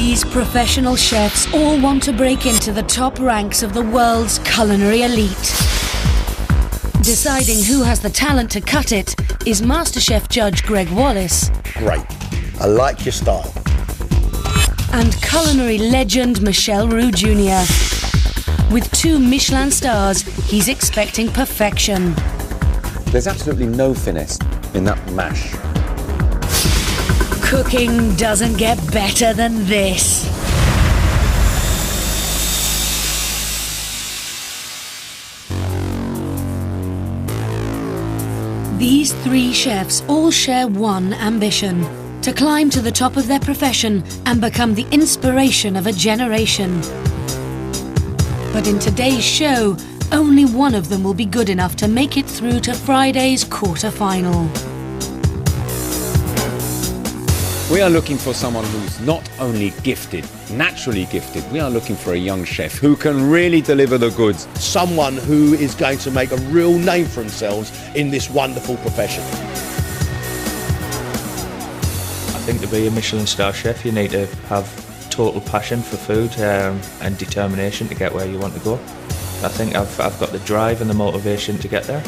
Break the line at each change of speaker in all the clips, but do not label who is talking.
These professional chefs all want to break into the top ranks of the world's culinary elite. Deciding who has the talent to cut it is MasterChef judge Greg Wallace.
Great. I like your style.
And culinary legend Michel Roux Jr. With 2 Michelin stars, he's expecting perfection.
There's absolutely no finesse in that mash.
Cooking doesn't get better than this. These 3 chefs all share one ambition: to climb to the top of their profession and become the inspiration of a generation. But in today's show, only one of them will be good enough to make it through to Friday's quarter-final.
We are looking for someone who's not only gifted, naturally gifted, we are looking for a young chef who can really deliver the goods.
Someone who is going to make a real name for themselves in this wonderful profession.
I think to be a Michelin star chef, you need to have total passion for food and determination to get where you want to go. I think I've got the drive and the motivation to get there.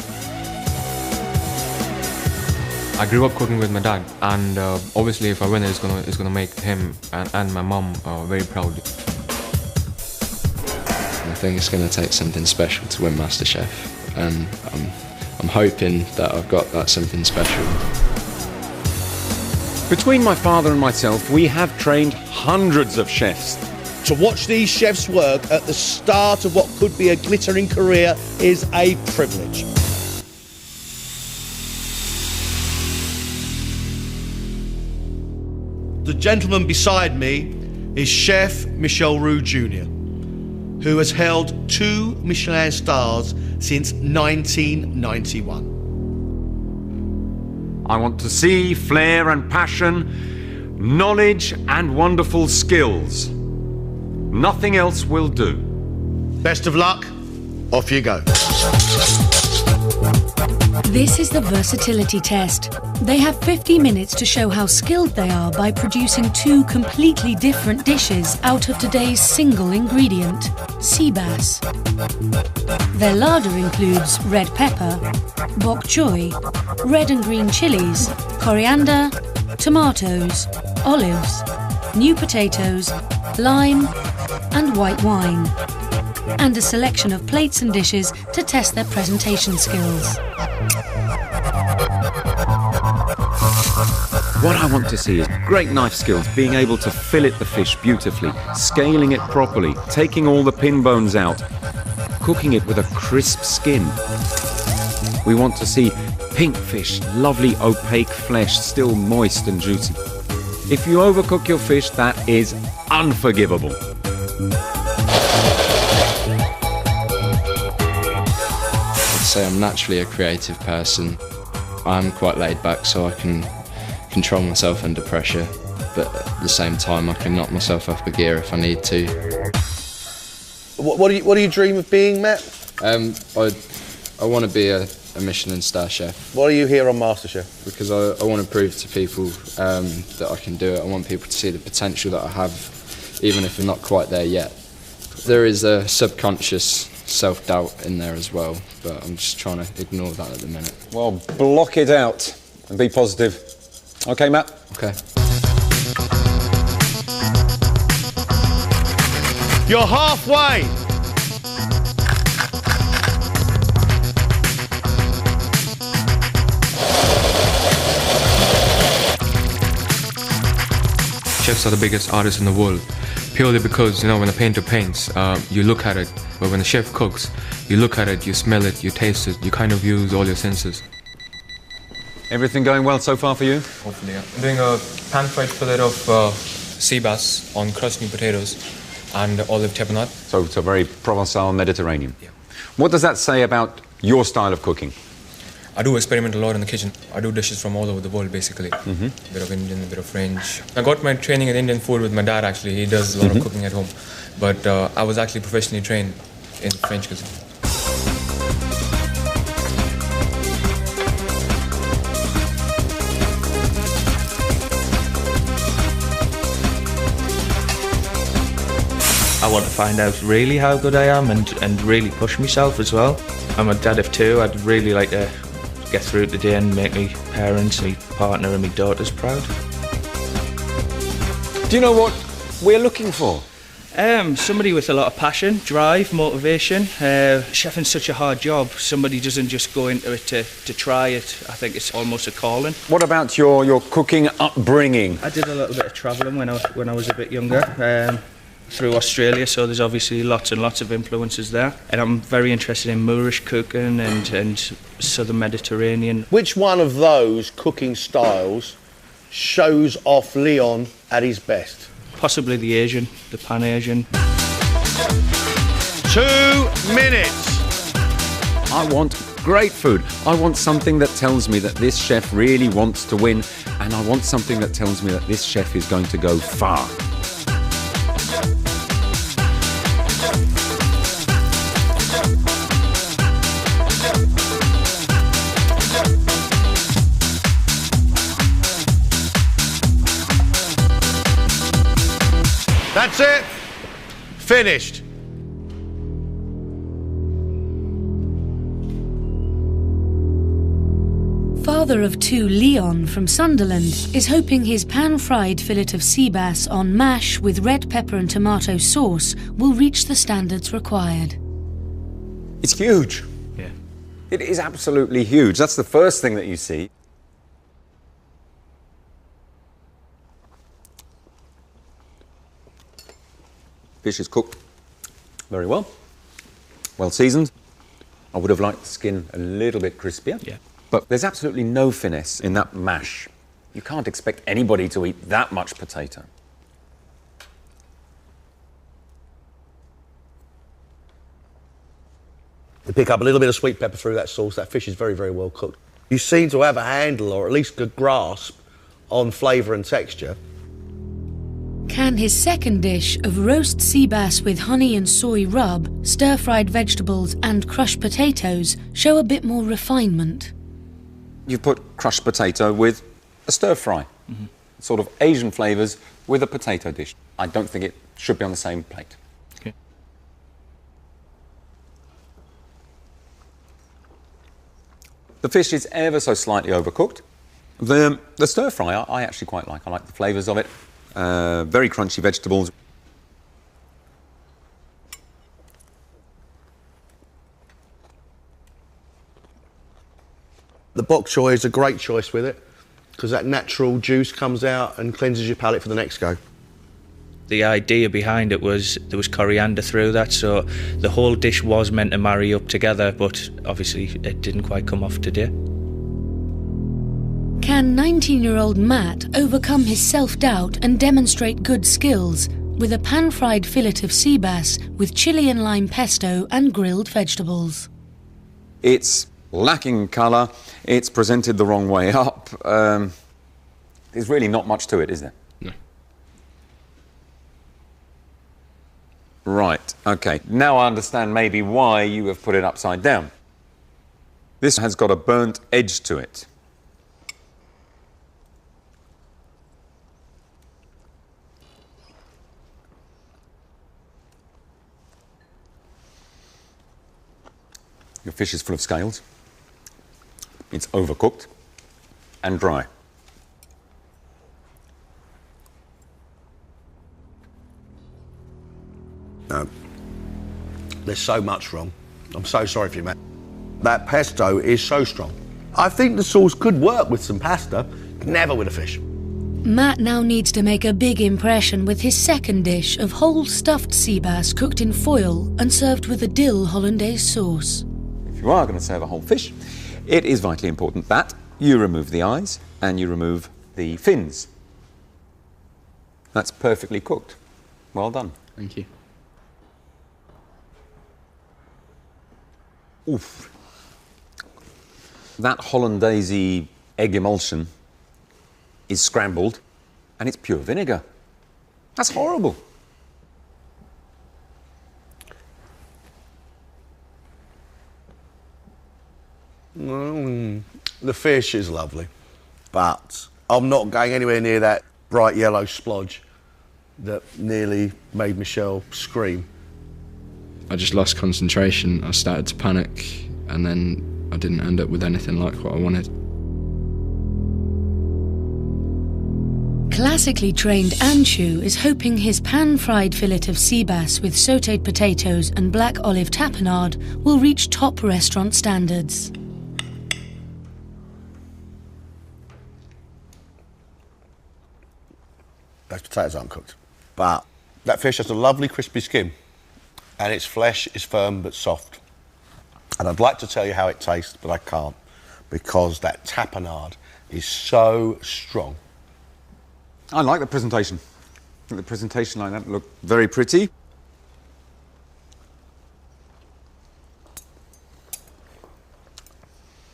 I grew up cooking with my dad, and obviously if I win it's gonna make him and my mum very proud.
I think it's going to take something special to win MasterChef, and I'm hoping that I've got that something special.
Between my father and myself, we have trained hundreds of chefs.
To watch these chefs work at the start of what could be a glittering career is a privilege. The gentleman beside me is Chef Michel Roux Jr., who has held 2 Michelin stars since 1991.
I want to see flair and passion, knowledge and wonderful skills. Nothing else will do.
Best of luck. Off you go.
This is the versatility test. They have 50 minutes to show how skilled they are by producing 2 completely different dishes out of today's single ingredient, sea bass. Their larder includes red pepper, bok choy, red and green chilies, coriander, tomatoes, olives, new potatoes, lime and white wine, and a selection of plates and dishes to test their presentation skills.
What I want to see is great knife skills, being able to fillet the fish beautifully, scaling it properly, taking all the pin bones out, cooking it with a crisp skin. We want to see pink fish, lovely opaque flesh, still moist and juicy. If you overcook your fish, that is unforgivable.
I'd say I'm naturally a creative person. I'm quite laid back, so I can control myself under pressure, but at the same time I can knock myself off a gear if I need to.
What do you dream of being, Matt?
I want to be a Michelin star chef.
Why are you here on MasterChef?
Because I want to prove to people that I can do it. I want people to see the potential that I have, even if I'm not quite there yet. There is a subconscious self-doubt in there as well, but I'm just trying to ignore that at the minute.
Well, block it out and be positive. Okay, Matt?
Okay.
You're halfway.
Chefs are the biggest artists in the world, purely because, you know, when a painter paints, you look at it, but when a chef cooks, you look at it, you smell it, you taste it, you kind of use all your senses.
Everything going well so far for you?
Hopefully, yeah. I'm doing a pan-fried fillet of sea bass on crushed new potatoes and olive tapenade.
So it's a very Provençal Mediterranean.
Yeah.
What does that say about your style of cooking?
I do experiment a lot in the kitchen. I do dishes from all over the world, basically. A bit of Indian, a bit of French. I got my training in Indian food with my dad, actually. He does a lot of cooking at home. But I was actually professionally trained in French cuisine.
I want to find out really how good I am and really push myself as well. I'm a dad of two. I'd really like to get through today and make me parents, me partner and me daughters proud.
Do you know what we're looking for?
Somebody with a lot of passion, drive, motivation. Chefing's such a hard job. Somebody doesn't just go into it to try it. I think it's almost a calling.
What about your cooking upbringing?
I did a little bit of travelling when I was a bit younger, through Australia, so there's obviously lots and lots of influences there. And I'm very interested in Moorish cooking and southern Mediterranean.
Which one of those cooking styles shows off Leon at his best?
Possibly the Asian, the Pan-Asian.
2 minutes.
I want great food. I want something that tells me that this chef really wants to win, and I want something that tells me that this chef is going to go far.
That's it. Finished.
Father of two, Leon from Sunderland, is hoping his pan-fried fillet of sea bass on mash with red pepper and tomato sauce will reach the standards required.
It's huge.
Yeah.
It is absolutely huge. That's the first thing that you see. Fish is cooked very well, well seasoned. I would have liked the skin a little bit crispier.
Yeah.
But there's absolutely no finesse in that mash. You can't expect anybody to eat that much potato.
To pick up a little bit of sweet pepper through that sauce, that fish is very, very well cooked. You seem to have a handle, or at least a grasp, on flavour and texture.
Can his second dish of roast sea bass with honey and soy rub, stir-fried vegetables and crushed potatoes show a bit more refinement?
You've put crushed potato with a stir-fry. Mm-hmm. Sort of Asian flavours with a potato dish. I don't think it should be on the same plate.
Okay.
The fish is ever so slightly overcooked. The stir-fry I actually quite like. I like the flavours of it. Very crunchy vegetables.
The bok choy is a great choice with it, because that natural juice comes out and cleanses your palate for the next go.
The idea behind it was there was coriander through that, so the whole dish was meant to marry up together, but obviously it didn't quite come off today.
Can 19-year-old Matt overcome his self-doubt and demonstrate good skills with a pan-fried fillet of sea bass with chili and lime pesto and grilled vegetables?
It's lacking colour. It's presented the wrong way up. There's really not much to it, is there?
No.
Right, OK. Now I understand maybe why you have put it upside down. This has got a burnt edge to it. Your fish is full of scales. It's overcooked and dry.
No. There's so much wrong. I'm so sorry for you, Matt. That pesto is so strong. I think the sauce could work with some pasta, never with a fish.
Matt now needs to make a big impression with his second dish of whole stuffed sea bass cooked in foil and served with a dill hollandaise sauce.
If you are going to serve a whole fish, it is vitally important that you remove the eyes and you remove the fins. That's perfectly cooked. Well done.
Thank you.
Oof. That hollandaise egg emulsion is scrambled and it's pure vinegar. That's horrible.
The fish is lovely, but I'm not going anywhere near that bright yellow splodge that nearly made Michelle scream?
I just lost concentration. I started to panic, and then I didn't end up with anything like what I wanted.
Classically trained Anshu is hoping his pan-fried fillet of sea bass with sautéed potatoes and black olive tapenade will reach top restaurant standards.
Those potatoes aren't cooked, but that fish has a lovely crispy skin, and its flesh is firm but soft. And I'd like to tell you how it tastes, but I can't, because that tapenade is so strong.
I like the presentation. I think the presentation like that looked very pretty.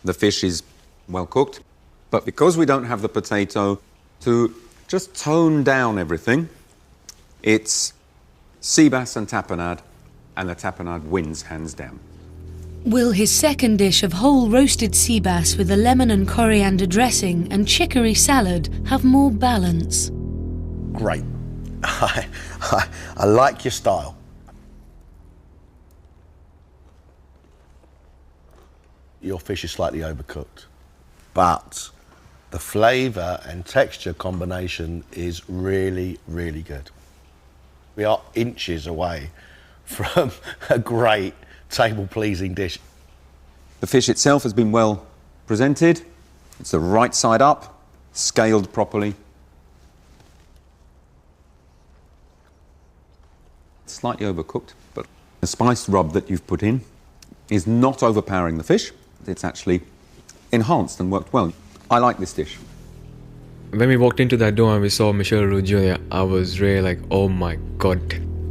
The fish is well cooked, but because we don't have the potato to just tone down everything, it's sea bass and tapenade the tapenade wins hands down.
Will his second dish of whole roasted sea bass with a lemon and coriander dressing and chicory salad have more balance?
Great. I like your style. Your fish is slightly overcooked, but the flavour and texture combination is really, really good. We are inches away from a great table-pleasing dish.
The fish itself has been well presented. It's the right side up, scaled properly. Slightly overcooked, but the spice rub that you've put in is not overpowering the fish. It's actually enhanced and worked well. I like this dish.
When we walked into that door and we saw Michelle Roux Jr., I was really like, oh my God.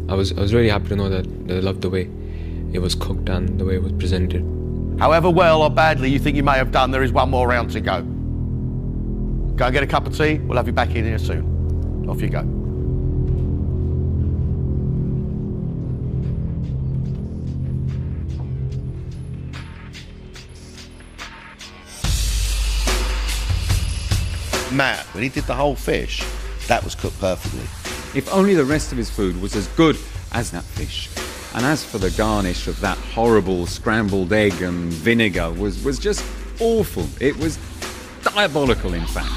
I was really happy to know that they loved the way it was cooked and the way it was presented.
However well or badly you think you may have done, there is one more round to go. Go and get a cup of tea. We'll have you back in here soon. Off you go. Matt, when he did the whole fish, that was cooked perfectly.
If only the rest of his food was as good as that fish. And as for the garnish of that horrible scrambled egg and vinegar was just awful. It was diabolical, in fact.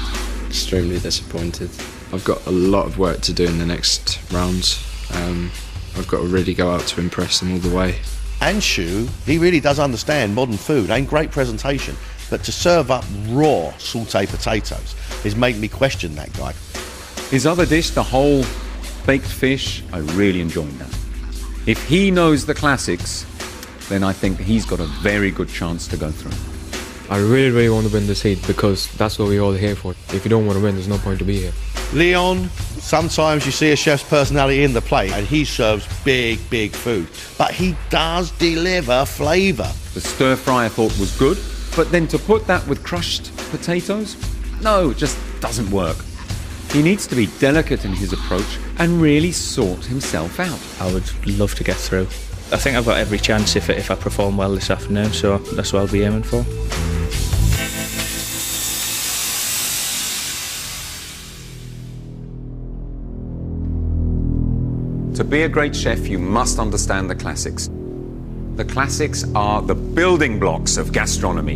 Extremely disappointed. I've got a lot of work to do in the next rounds. I've got to really go out to impress them all the way.
Anshu, he really does understand modern food and great presentation, but to serve up raw sautéed potatoes is making me question that guy.
His other dish, the whole baked fish, I really enjoyed that. If he knows the classics, then I think he's got a very good chance to go through.
I really, really want to win this heat because that's what we're all here for. If you don't want to win, there's no point to be here.
Leon, sometimes you see a chef's personality in the plate and he serves big, big food, but he does deliver flavour.
The stir fry I thought was good, but then to put that with crushed potatoes? No, it just doesn't work. He needs to be delicate in his approach and really sort himself out.
I would love to get through. I think I've got every chance if I perform well this afternoon, so that's what I'll be aiming for.
To be a great chef, you must understand the classics. The classics are the building blocks of gastronomy.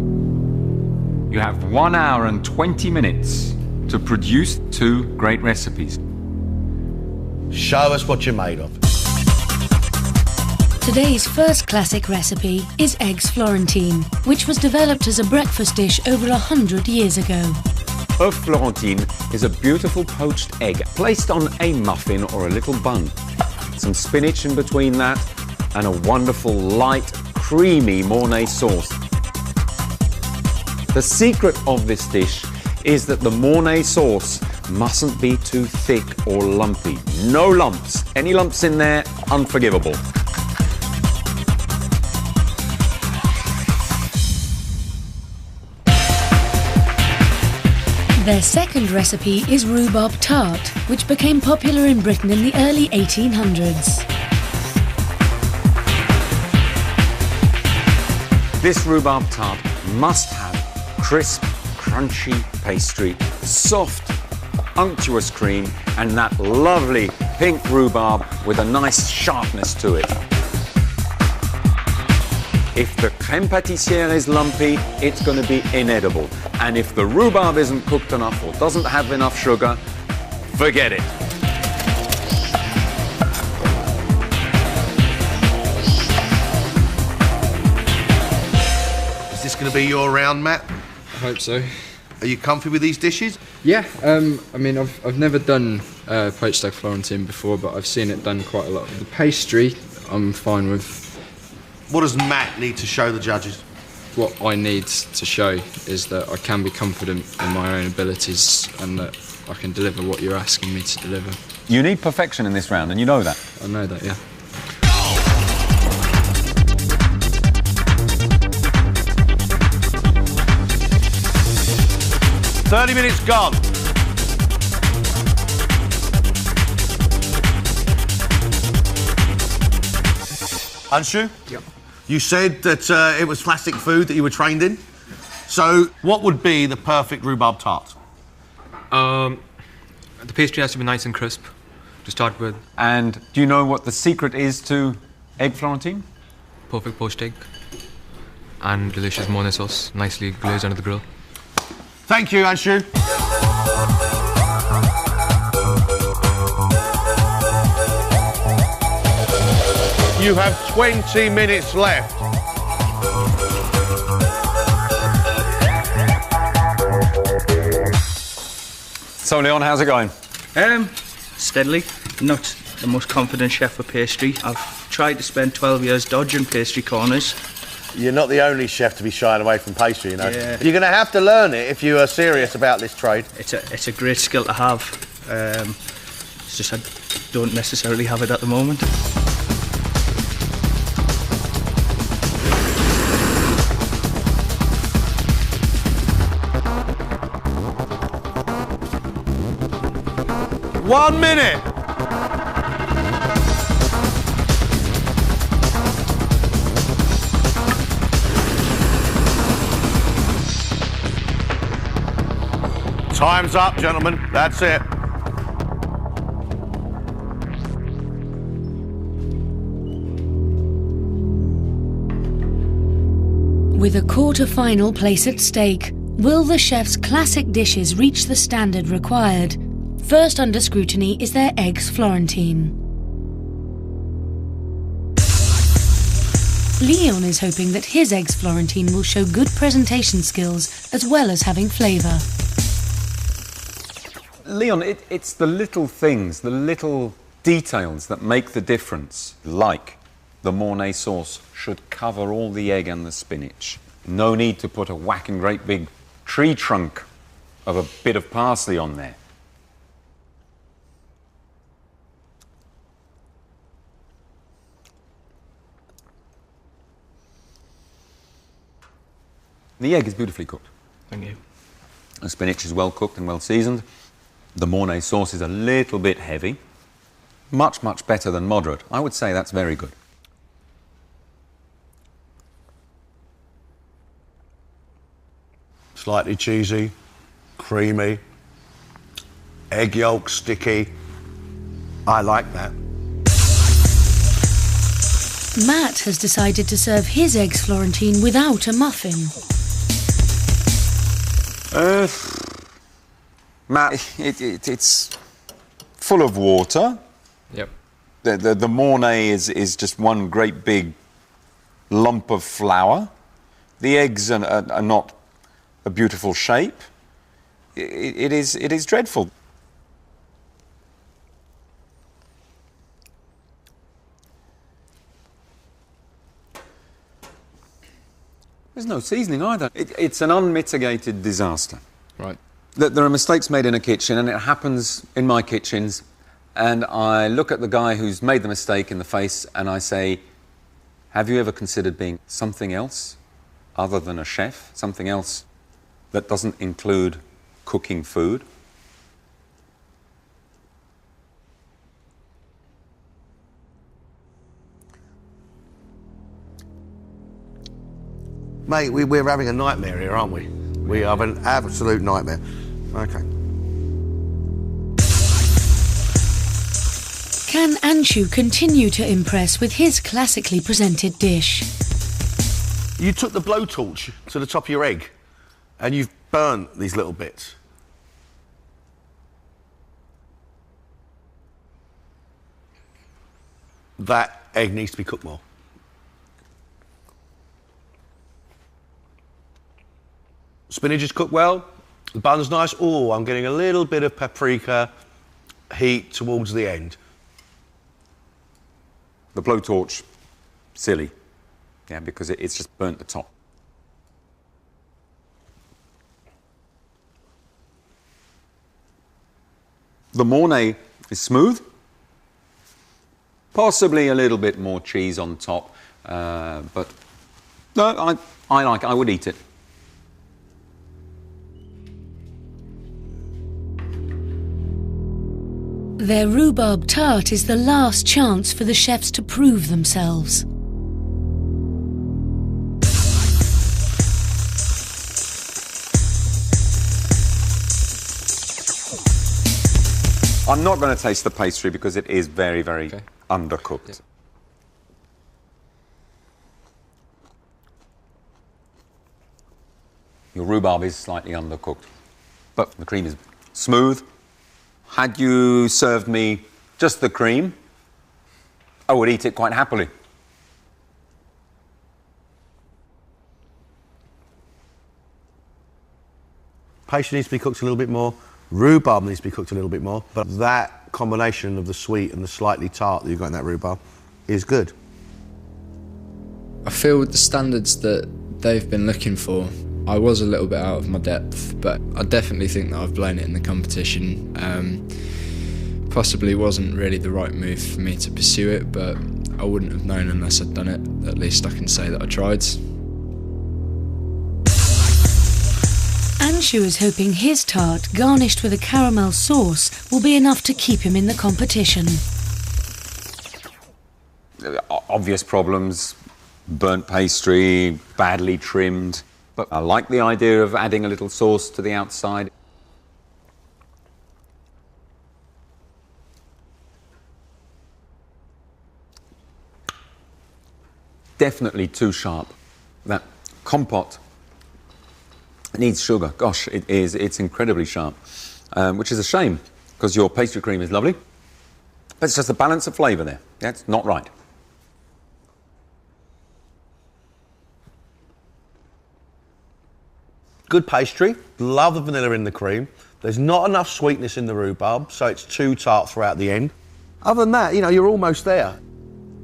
You have 1 hour and 20 minutes to produce 2 great recipes.
Show us what you're made of.
Today's first classic recipe is eggs Florentine, which was developed as a breakfast dish over 100 years ago.
Œuf Florentine is a beautiful poached egg placed on a muffin or a little bun. Some spinach in between that and a wonderful light, creamy Mornay sauce. The secret of this dish is that the Mornay sauce mustn't be too thick or lumpy. No lumps. Any lumps in there, unforgivable.
Their second recipe is rhubarb tart, which became popular in Britain in the early 1800s.
This rhubarb tart must have crisp, crunchy pastry, soft, unctuous cream, and that lovely pink rhubarb with a nice sharpness to it. If the crème pâtissière is lumpy, it's going to be inedible. And if the rhubarb isn't cooked enough or doesn't have enough sugar, forget it.
Is this going to be your round, Matt?
I hope so.
Are you comfy with these dishes?
Yeah, I mean, I've never done poached egg Florentine before, but I've seen it done quite a lot. The pastry, I'm fine with.
What does Matt need to show the judges?
What I need to show is that I can be confident in my own abilities and that I can deliver what you're asking me to deliver.
You need perfection in this round, and you know that.
I know that, yeah.
"30 minutes gone." Anshu?
Yep.
You said that it was classic food that you were trained in. So, what would be the perfect rhubarb tart?
The pastry has to be nice and crisp to start with.
And do you know what the secret is to egg Florentine?
Perfect poached egg and delicious Mornay sauce, nicely glazed under the grill.
Thank you, Anshu. You have 20 minutes left.
So, Leon, how's it going?
Steadily. Not the most confident chef for pastry. I've tried to spend 12 years dodging pastry corners.
You're not the only chef to be shying away from pastry, you know.
Yeah.
You're going to have to learn it if you are serious about this trade.
It's a great skill to have. It's just I don't necessarily have it at the moment.
One minute. Time's up, gentlemen. That's it.
With a quarter-final place at stake, will the chef's classic dishes reach the standard required? First under scrutiny is their eggs Florentine. Leon is hoping that his eggs Florentine will show good presentation skills as well as having flavour.
Leon, it's the little things, the little details that make the difference. Like the Mornay sauce should cover all the egg and the spinach. No need to put a whacking great big tree trunk of a bit of parsley on there. The egg is beautifully cooked.
Thank you.
The spinach is well cooked and well seasoned. The Mornay sauce is a little bit heavy. Much, much better than moderate. I would say that's very good.
Slightly cheesy, creamy, egg yolk sticky. I like that.
Matt has decided to serve his eggs Florentine without a muffin.
Matt, it's full of water.
Yep.
The Mornay is just one great big lump of flour. The eggs are not a beautiful shape. It is dreadful. There's no seasoning either. It's an unmitigated disaster.
Right.
There are mistakes made in a kitchen, and it happens in my kitchens, and I look at the guy who's made the mistake in the face and I say, have you ever considered being something else other than a chef? Something else that doesn't include cooking food?
Mate, we're having a nightmare here, aren't we? We have an absolute nightmare. Okay.
Can Anshu continue to impress with his classically presented dish?
You took the blowtorch to the top of your egg and you've burnt these little bits. That egg needs to be cooked more. Spinach is cooked well, the bun's nice. Oh, I'm getting a little bit of paprika heat towards the end.
The blowtorch, silly. Yeah, because it's just burnt the top. The Mornay is smooth. Possibly a little bit more cheese on top, but no, I like it. I would eat it.
Their rhubarb tart is the last chance for the chefs to prove themselves.
I'm not going to taste the pastry because it is very, very undercooked. Yeah. Your rhubarb is slightly undercooked, but the cream is smooth. Had you served me just the cream, I would eat it quite happily.
Pastry needs to be cooked a little bit more. Rhubarb needs to be cooked a little bit more, but that combination of the sweet and the slightly tart that you've got in that rhubarb is good.
I feel with the standards that they've been looking for, I was a little bit out of my depth, but I definitely think that I've blown it in the competition. Possibly wasn't really the right move for me to pursue it, but I wouldn't have known unless I'd done it. At least I can say that I tried.
Anshu is hoping his tart, garnished with a caramel sauce, will be enough to keep him in the competition.
Obvious problems, burnt pastry, badly trimmed, but I like the idea of adding a little sauce to the outside. Definitely too sharp. That compote needs sugar. Gosh, it is. It's incredibly sharp, which is a shame because your pastry cream is lovely, but it's just the balance of flavour there. That's not right.
Good pastry. Love the vanilla in the cream. There's not enough sweetness in the rhubarb, so it's too tart throughout the end. Other than that, you know, you're almost there.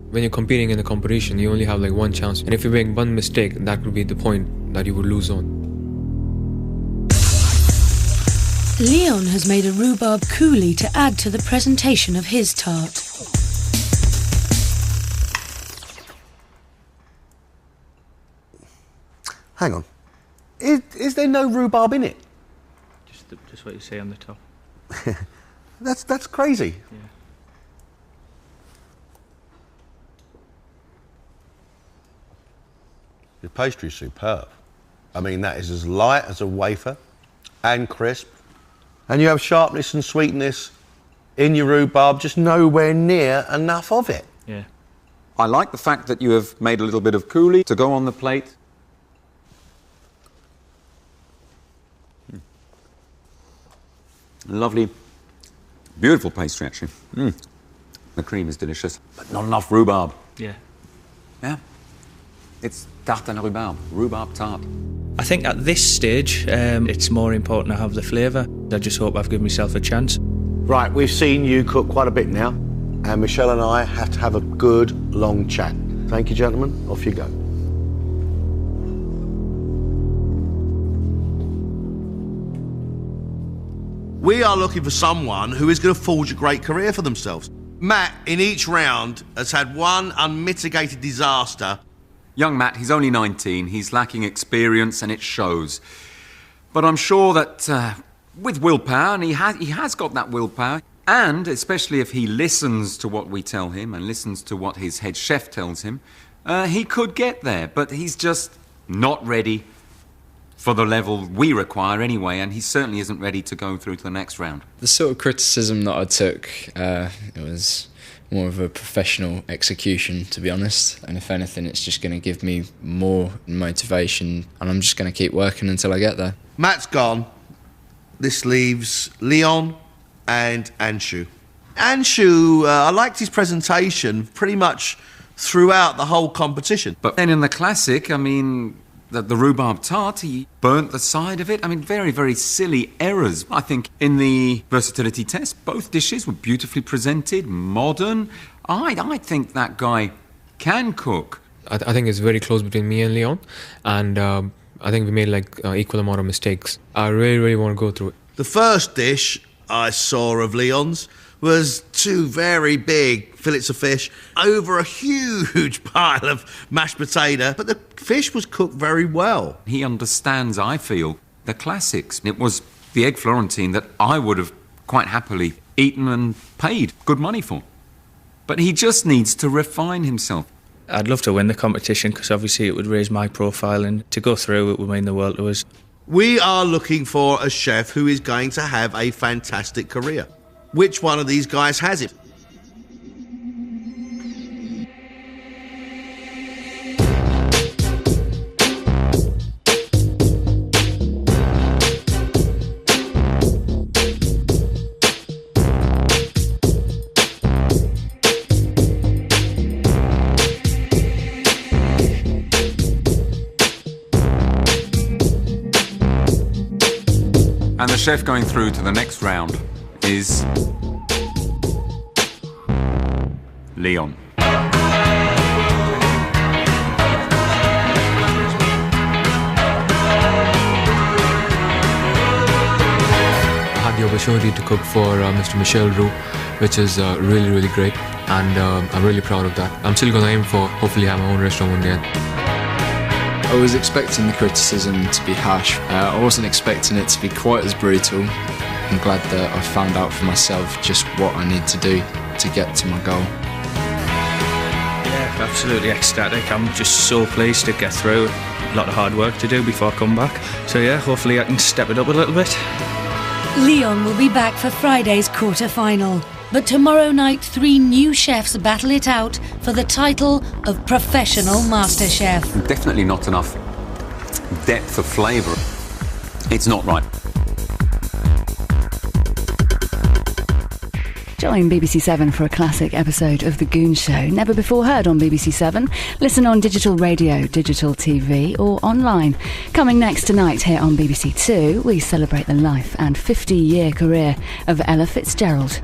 When you're competing in a competition, you only have like one chance. And if you make one mistake, that would be the point that you would lose on.
Leon has made a rhubarb coulis to add to the presentation of his tart.
Hang on. Is there no rhubarb in it?
Just what you say on the top.
That's crazy.
Yeah.
The pastry is superb. I mean, that is as light as a wafer and crisp. And you have sharpness and sweetness in your rhubarb, just nowhere near enough of it.
Yeah.
I like the fact that you have made a little bit of coulis to go on the plate. Lovely, beautiful pastry, actually. The cream is delicious, but not enough rhubarb.
Yeah.
Yeah. It's tarte à la rhubarbe, rhubarb tart.
I think at this stage, it's more important to have the flavour. I just hope I've given myself a chance.
Right, we've seen you cook quite a bit now, and Michelle and I have to have a good, long chat. Thank you, gentlemen. Off you go. We are looking for someone who is going to forge a great career for themselves. Matt, in each round, has had one unmitigated disaster.
Young Matt, he's only 19, he's lacking experience and it shows. But I'm sure that with willpower, and he has got that willpower, and especially if he listens to what we tell him and listens to what his head chef tells him, he could get there, but he's just not ready for the level we require anyway, and he certainly isn't ready to go through to the next round.
The sort of criticism that I took, it was more of a professional execution, to be honest. And if anything, it's just going to give me more motivation, and I'm just going to keep working until I get there.
Matt's gone. This leaves Leon and Anshu. Anshu, I liked his presentation pretty much throughout the whole competition.
But then in the classic, I mean, the rhubarb tart, he burnt the side of it. I mean, very, very silly errors. I think in the versatility test, both dishes were beautifully presented, modern. I think that guy can cook.
I think it's very close between me and Leon, and I think we made equal amount of mistakes. I really, really want to go through it.
The first dish I saw of Leon's was 2 very big fillets of fish over a huge pile of mashed potato, but the fish was cooked very well.
He understands, I feel, the classics. It was the egg Florentine that I would have quite happily eaten and paid good money for. But he just needs to refine himself.
I'd love to win the competition because obviously it would raise my profile, and to go through it would mean the world to us.
We are looking for a chef who is going to have a fantastic career. Which one of these guys has it?
And the chef going through to the next round is Leon.
I had the opportunity to cook for Mr. Michel Roux, which is really, really great, and I'm really proud of that. I'm still going to aim for hopefully have my own restaurant one day.
I was expecting the criticism to be harsh. I wasn't expecting it to be quite as brutal. I'm glad that I found out for myself just what I need to do to get to my goal.
Yeah, absolutely ecstatic. I'm just so pleased to get through. A lot of hard work to do before I come back. So yeah, hopefully I can step it up a little bit.
Leon will be back for Friday's quarter-final. But tomorrow night, 3 new chefs battle it out for the title of Professional MasterChef.
Definitely not enough depth of flavour. It's not right.
Join BBC 7 for a classic episode of The Goon Show, never before heard on BBC 7. Listen on digital radio, digital TV or online. Coming next tonight here on BBC 2, we celebrate the life and 50-year career of Ella Fitzgerald.